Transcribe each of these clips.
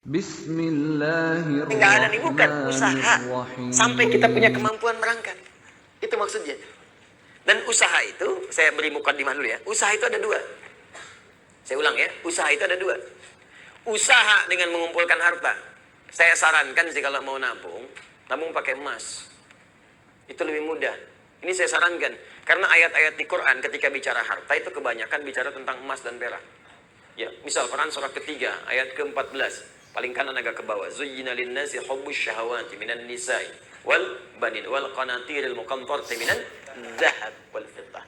Enggak ada nih, bukan usaha sampai kita punya kemampuan berangkat. Itu maksudnya. Dan usaha itu, saya beri mukadimah dulu ya. Usaha itu ada dua. Saya ulang ya, usaha itu ada dua. Usaha dengan mengumpulkan harta. Saya sarankan sih kalau mau nabung, nabung pakai emas. Itu lebih mudah. Ini saya sarankan. Karena ayat-ayat di Quran ketika bicara harta itu kebanyakan bicara tentang emas dan perak. Ya, misal Quran surah ketiga, ayat ke-14. Paling kanan agak ke bawah. Zuyyina lin-nasi hubbus syahawati minan nisa'i wal banin wal qanatiril muqantarati minan dzahab wal fiddah.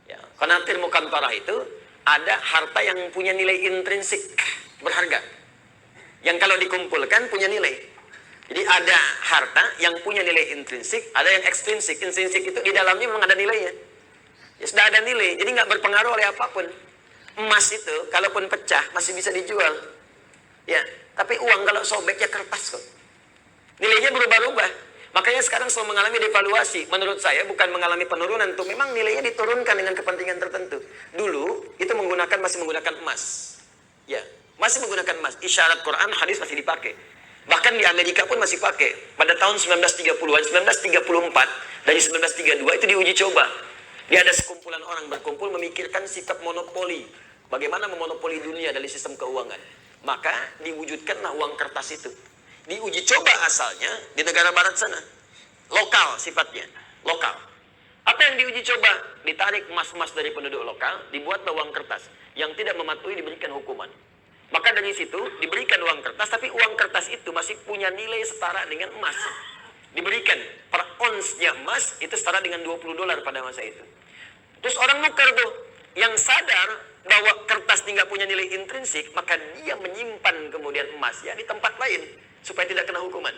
Ya, qanatir muqantarah itu ada harta yang punya nilai intrinsik berharga. Yang kalau dikumpulkan punya nilai. Jadi ada harta yang punya nilai intrinsik, ada yang ekstrinsik. Intrinsik itu di dalamnya memang ada nilainya. Ya sudah ada nilai, jadi nggak berpengaruh oleh apapun. Emas itu, kalaupun pecah, masih bisa dijual. Ya, tapi uang kalau sobek ya kertas kok. Nilainya berubah-ubah. Makanya sekarang selalu mengalami devaluasi. Menurut saya bukan mengalami penurunan tuh, memang nilainya diturunkan dengan kepentingan tertentu. Dulu itu masih menggunakan emas. Ya, masih menggunakan emas. Isyarat Quran, hadis masih dipakai. Bahkan di Amerika pun masih pakai. Pada tahun 1930-an, 1934 dari 1932 itu diuji coba. Dia ada sekumpulan orang berkumpul memikirkan sikap monopoli. Bagaimana memonopoli dunia dari sistem keuangan. Maka diwujudkanlah uang kertas itu. Diuji coba asalnya di negara barat sana. Lokal sifatnya. Lokal. Apa yang diuji coba? Ditarik emas-emas dari penduduk lokal, dibuatlah uang kertas. Yang tidak mematuhi diberikan hukuman. Maka dari situ diberikan uang kertas, tapi uang kertas itu masih punya nilai setara dengan emas. Diberikan per onsnya emas itu setara dengan $20 pada masa itu. Terus orang nukar tuh, yang sadar bahwa kertas ini nggak punya nilai intrinsik, maka dia menyimpan kemudian emasnya di tempat lain supaya tidak kena hukuman.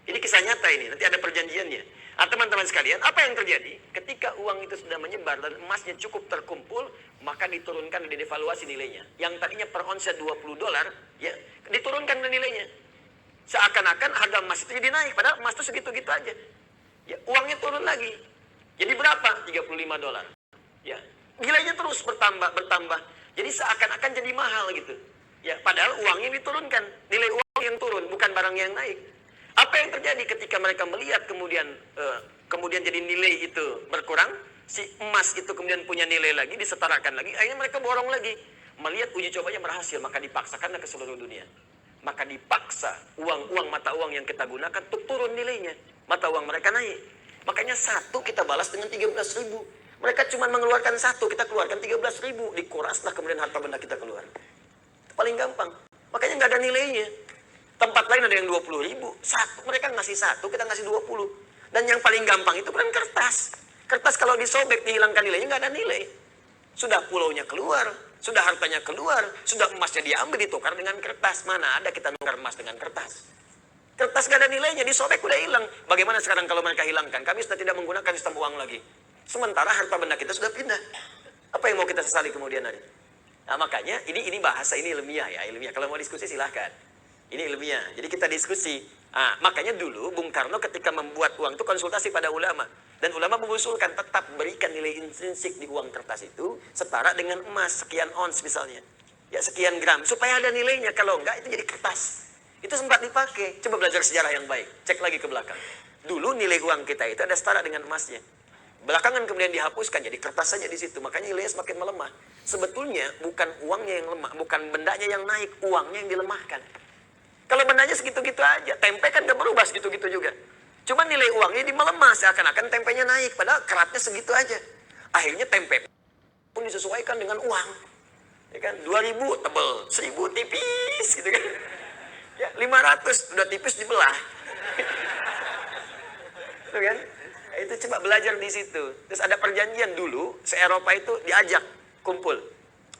Ini kisah nyata ini, nanti ada perjanjiannya. Nah, teman-teman sekalian, apa yang terjadi? Ketika uang itu sudah menyebar dan emasnya cukup terkumpul, maka diturunkan, didevaluasi nilainya. Yang tadinya per onsnya $20, ya, diturunkan nilainya. Seakan-akan harga emas itu jadi naik, padahal emas itu segitu-gitu aja. Ya, uangnya turun lagi. Jadi berapa? $35. Ya, nilainya terus bertambah. Jadi seakan-akan jadi mahal gitu. Ya, padahal uangnya diturunkan, nilai uang yang turun, bukan barang yang naik. Apa yang terjadi ketika mereka melihat kemudian jadi nilai itu berkurang, si emas itu kemudian punya nilai lagi, disetarakan lagi, akhirnya mereka borong lagi. Melihat uji cobanya berhasil, maka dipaksakanlah ke seluruh dunia. Maka dipaksa mata uang yang kita gunakan untuk turun nilainya. Mata uang mereka naik. Makanya satu kita balas dengan 13.000. Mereka cuma mengeluarkan satu, kita keluarkan 13.000. Dikuraslah kemudian harta benda kita keluar. Itu paling gampang. Makanya nggak ada nilainya. Tempat lain ada yang 20.000. Mereka ngasih satu, kita ngasih 20. Dan yang paling gampang itu kan kertas. Kertas kalau disobek, dihilangkan nilainya, nggak ada nilai. Sudah pulaunya keluar, sudah hartanya keluar, sudah emasnya diambil, ditukar dengan kertas. Mana ada kita nukar emas dengan kertas? Kertas nggak ada nilainya, disobek udah hilang. Bagaimana sekarang kalau mereka hilangkan? Kami sudah tidak menggunakan sistem uang lagi. Sementara harta benda kita sudah pindah. Apa yang mau kita sesali kemudian hari? Nah, makanya ini bahasa, ini ilmiah ya, ilmiah. Kalau mau diskusi silahkan. Ini ilmiah. Jadi kita diskusi. Nah, makanya dulu Bung Karno ketika membuat uang itu konsultasi pada ulama. Dan ulama mengusulkan tetap berikan nilai intrinsik di uang kertas itu setara dengan emas sekian ons misalnya. Ya sekian gram. Supaya ada nilainya. Kalau enggak itu jadi kertas. Itu sempat dipakai. Coba belajar sejarah yang baik. Cek lagi ke belakang. Dulu nilai uang kita itu ada setara dengan emasnya. Belakangan kemudian dihapuskan, jadi kertas saja di situ. Makanya nilainya semakin melemah. Sebetulnya bukan uangnya yang lemah, bukan bendanya yang naik, uangnya yang dilemahkan. Kalau bendanya segitu-gitu aja, tempe kan gak berubah segitu-gitu juga. Cuma nilai uangnya melemah, seakan-akan tempenya naik, padahal keratnya segitu aja. Akhirnya tempe pun disesuaikan dengan uang. Ya kan, 2.000 tebel, 1.000 tipis gitu kan. Ya, 500 udah tipis dibelah. Itu kan? Itu coba belajar di situ. Terus ada perjanjian dulu, se-Eropa itu diajak kumpul.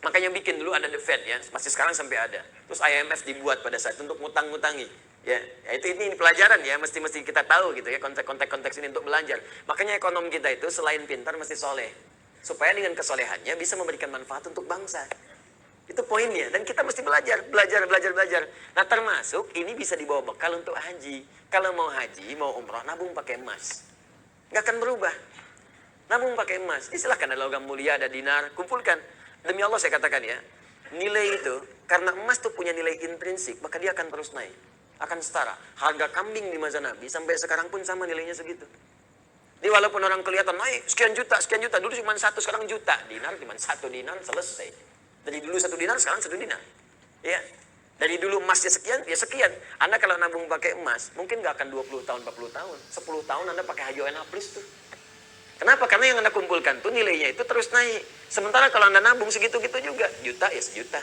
Makanya bikin dulu ada The Fed ya, masih sekarang sampai ada. Terus IMF dibuat pada saat untuk ngutang-ngutangi. Ya, itu ini pelajaran ya, mesti kita tahu gitu ya, konteks ini untuk belajar. Makanya ekonom kita itu selain pintar mesti soleh. Supaya dengan kesolehannya bisa memberikan manfaat untuk bangsa. Itu poinnya. Dan kita mesti belajar. Nah termasuk ini bisa dibawa bekal untuk haji. Kalau mau haji, mau umroh, nabung pakai emas. Nggak akan berubah. Nabung pakai emas. Silahkan ada logam mulia, ada dinar, kumpulkan. Demi Allah saya katakan ya, nilai itu Karena emas tuh punya nilai intrinsik, maka dia akan terus naik. Akan setara. Harga kambing di masa Nabi sampai sekarang pun sama nilainya segitu. Jadi walaupun orang kelihatan naik sekian juta, dulu cuma satu, sekarang juta. Dinar cuma 1 dinar, selesai. Dari dulu 1 dinar, sekarang 1 dinar. Ya. Dari dulu emasnya sekian, ya sekian. Anda kalau nabung pakai emas, mungkin nggak akan 20 tahun, 40 tahun. 10 tahun Anda pakai HJONA Plus tuh. Kenapa? Karena yang Anda kumpulkan tuh nilainya itu terus naik. Sementara kalau Anda nabung segitu-gitu juga, juta ya sejuta.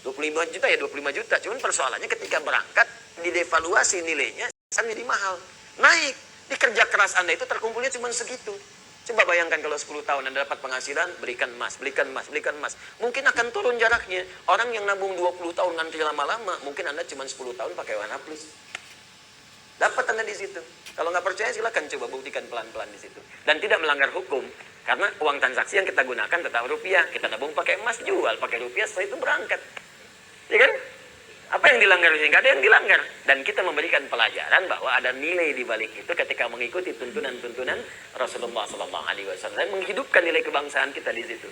25 juta ya 25 juta. Cuman persoalannya ketika berangkat, didevaluasi nilainya, jadi mahal. Naik. Di kerja keras Anda itu terkumpulnya cuma segitu. Coba bayangkan kalau 10 tahun Anda dapat penghasilan, belikan emas, belikan emas, belikan emas. Mungkin akan turun jaraknya. Orang yang nabung 20 tahun nanti lama-lama, mungkin Anda cuma 10 tahun pakai warna plus. Dapat Anda di situ. Kalau nggak percaya silakan coba buktikan pelan-pelan di situ. Dan tidak melanggar hukum. Karena uang transaksi yang kita gunakan tetap rupiah. Kita nabung pakai emas, jual pakai rupiah, setelah itu berangkat. Ya kan? Apa yang dilanggar di sini? Nggak ada yang dilanggar. Dan kita memberikan pelajaran bahwa ada nilai di balik itu ketika mengikuti tuntunan-tuntunan Rasulullah SAW, menghidupkan nilai kebangsaan kita di situ.